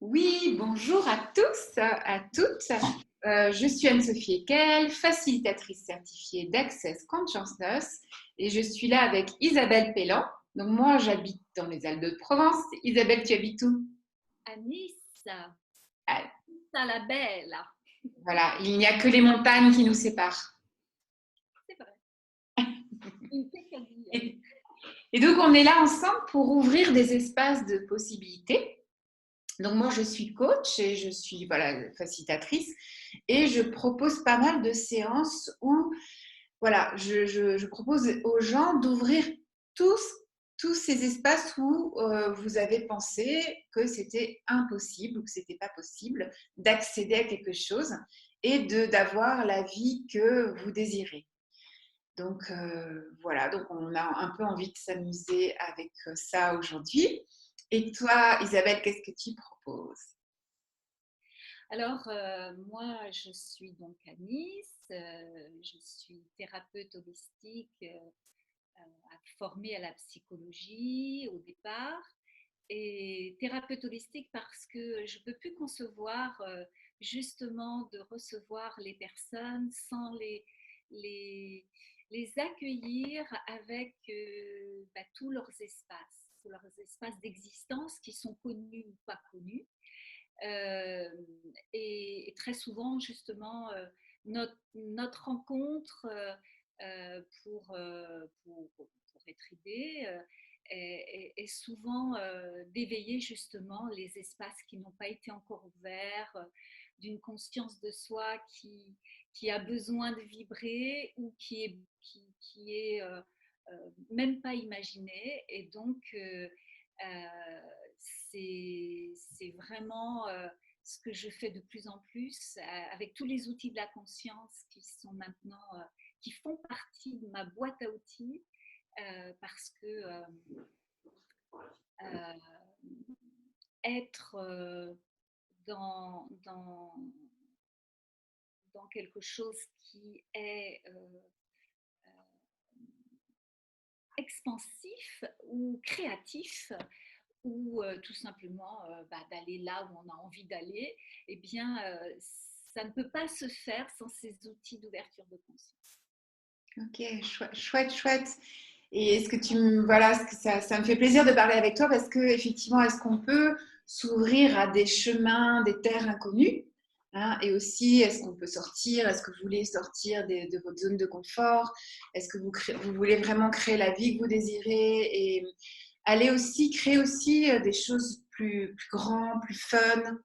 Oui, bonjour à tous, à toutes. Je suis Anne-Sophie Ekel, facilitatrice certifiée d'Access Consciousness et je suis là avec Isabelle Pellan. Donc moi, j'habite dans les Alpes-de-Provence. Isabelle, tu habites où? À Nice, Ah, à la belle. voilà, il n'y a que les montagnes qui nous séparent. C'est vrai, une peccadille. Et, et donc, on est là ensemble pour ouvrir des espaces de possibilités. Donc moi, je suis coach et je suis facilitatrice et je propose pas mal de séances où je propose aux gens d'ouvrir tous, tous ces espaces où vous avez pensé que c'était impossible ou que c'était pas possible d'accéder à quelque chose et d'avoir la vie que vous désirez. Donc donc on a un peu envie de s'amuser avec ça aujourd'hui. Et toi, Isabelle, qu'est-ce que tu proposes? Alors, moi, je suis donc à Nice, je suis thérapeute holistique formée à la psychologie au départ, et thérapeute holistique parce que je ne peux plus concevoir justement de recevoir les personnes sans les, les accueillir avec tous leurs espaces d'existence qui sont connus ou pas connus. Euh, et très souvent, justement, notre rencontre pour être aidé est souvent d'éveiller justement les espaces qui n'ont pas été encore ouverts, d'une conscience de soi qui a besoin de vibrer ou qui est même pas imaginée. Et donc, c'est vraiment ce que je fais de plus en plus avec tous les outils de la conscience qui sont maintenant, qui font partie de ma boîte à outils parce que euh, être dans dans quelque chose qui est expansif ou créatif ou tout simplement d'aller là où on a envie d'aller, eh bien, ça ne peut pas se faire sans ces outils d'ouverture de conscience. Ok, chouette, chouette, chouette. Et est-ce que voilà, ça me fait plaisir de parler avec toi parce que effectivement, est-ce qu'on peut s'ouvrir à des chemins, des terres inconnues, hein, et aussi, est-ce qu'on peut sortir? Est-ce que vous voulez sortir de votre zone de confort? Est-ce que vous voulez vraiment créer la vie que vous désirez et aller aussi créer aussi des choses plus grandes, plus fun?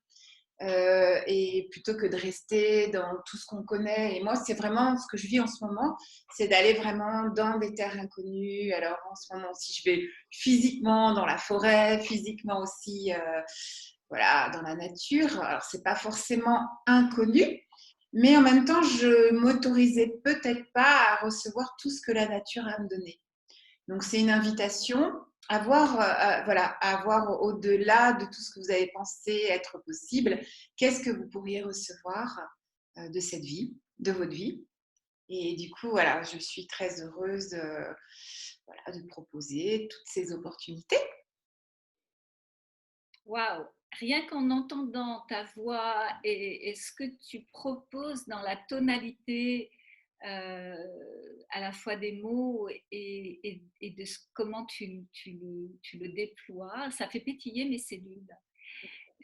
Et plutôt que de rester dans tout ce qu'on connaît. Et moi, c'est vraiment ce que je vis en ce moment, c'est d'aller vraiment dans des terres inconnues. Alors en ce moment aussi, je vais physiquement dans la forêt, physiquement aussi, voilà, dans la nature. Alors c'est pas forcément inconnu, mais en même temps, je m'autorisais peut-être pas à recevoir tout ce que la nature a à me donner. Donc, c'est une invitation à voir, à voir au-delà de tout ce que vous avez pensé être possible, qu'est-ce que vous pourriez recevoir de cette vie, de votre vie. Et du coup, voilà, je suis très heureuse de proposer toutes ces opportunités. Waouh! Rien qu'en entendant ta voix et ce que tu proposes dans la tonalité euh, à la fois des mots et de comment tu le déploies, ça fait pétiller mes cellules.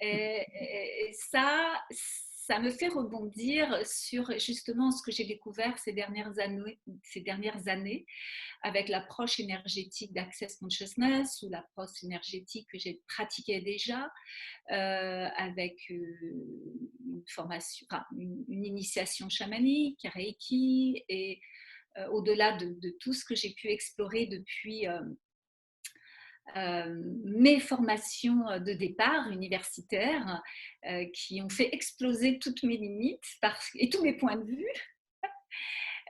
Et ça me fait rebondir sur justement ce que j'ai découvert ces dernières années avec l'approche énergétique d'Access Consciousness ou l'approche énergétique que j'ai pratiquée déjà avec une formation, enfin, une initiation chamanique, Reiki et au-delà de tout ce que j'ai pu explorer depuis mes formations de départ universitaires qui ont fait exploser toutes mes limites et tous mes points de vue.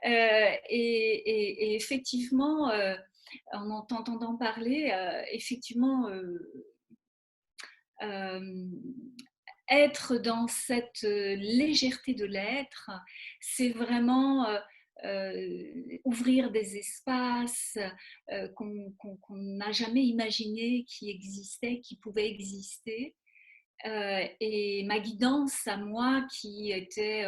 Et effectivement, en t'entendant parler, effectivement, euh, être dans cette légèreté de l'être, c'est vraiment ouvrir des espaces qu'on n'a jamais imaginé qui existaient, qui pouvaient exister. Et ma guidance à moi, qui était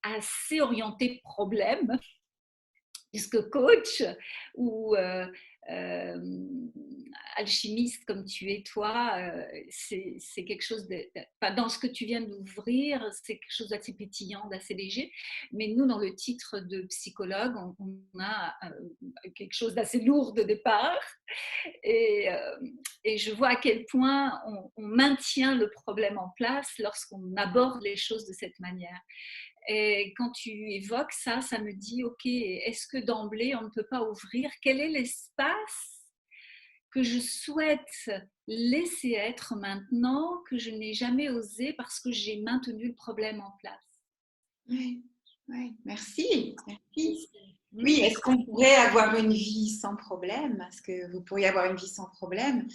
assez orientée problème, puisque coach ou alchimiste comme tu es toi, c'est quelque chose enfin, dans ce que tu viens d'ouvrir, c'est quelque chose d'assez pétillant, d'assez léger. Mais nous, dans le titre de psychologue, on a quelque chose d'assez lourd de départ. Et, et je vois à quel point on maintient le problème en place lorsqu'on aborde les choses de cette manière. Et quand tu évoques ça, ça me dit, OK, est-ce que d'emblée, on ne peut pas ouvrir? Quel est l'espace que je souhaite laisser être maintenant, que je n'ai jamais osé parce que j'ai maintenu le problème en place? Oui, oui. Merci, merci. Oui, est-ce qu'on pourrait avoir une vie sans problème? Est-ce que vous pourriez avoir une vie sans problème?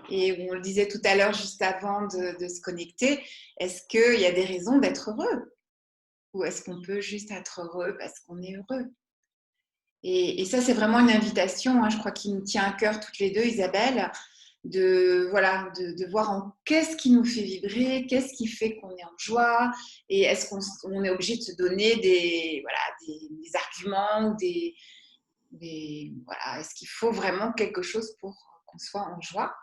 Et on le disait tout à l'heure, juste avant de se connecter, est-ce qu'il y a des raisons d'être heureux? Ou est-ce qu'on peut juste être heureux parce qu'on est heureux? Et ça, c'est vraiment une invitation, hein, je crois qu'il nous tient à cœur toutes les deux, Isabelle, voilà, de voir en qu'est-ce qui nous fait vibrer, qu'est-ce qui fait qu'on est en joie, et est-ce qu'on est obligé de se donner des arguments ou voilà, est-ce qu'il faut vraiment quelque chose pour qu'on soit en joie?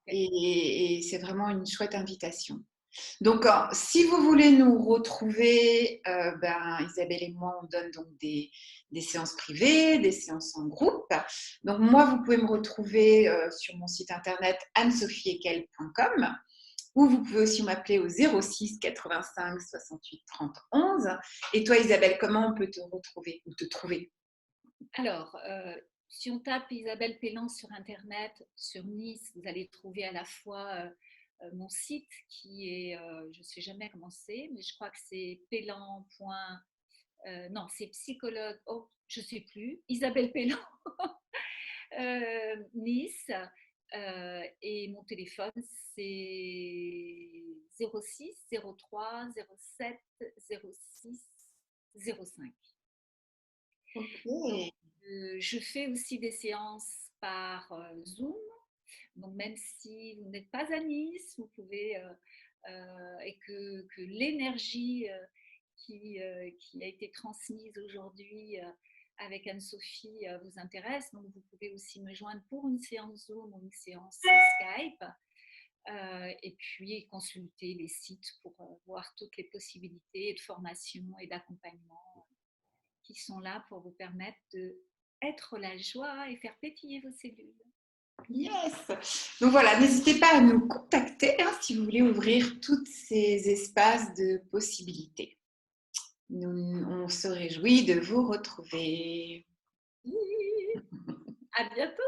Et c'est vraiment une chouette invitation. Donc, si vous voulez nous retrouver, Isabelle et moi, on donne donc des séances privées, des séances en groupe. Donc, moi, vous pouvez me retrouver sur mon site internet anne-sophie-ekel.com, ou vous pouvez aussi m'appeler au 06 85 68 30 11. Et toi, Isabelle, comment on peut te retrouver ou te trouver? Alors, si on tape Isabelle Pellan sur Internet, sur Nice, vous allez trouver à la fois mon site qui est, je ne sais jamais comment c'est, mais je crois que c'est Pellan. Non, c'est psychologue, oh, je ne sais plus, Isabelle Pellan, Nice. Et mon téléphone, c'est 06 03 07 06 05. Donc, Ok. je fais aussi des séances par Zoom. Donc, même si vous n'êtes pas à Nice, vous pouvez, et que l'énergie qui a été transmise aujourd'hui avec Anne-Sophie vous intéresse, donc vous pouvez aussi me joindre pour une séance Zoom ou une séance Skype. Et puis consulter les sites pour voir toutes les possibilités de formation et d'accompagnement qui sont là pour vous permettre de être la joie et faire pétiller vos cellules. Yes! Donc voilà, n'hésitez pas à nous contacter si vous voulez ouvrir tous ces espaces de possibilités. On se réjouit de vous retrouver. À bientôt!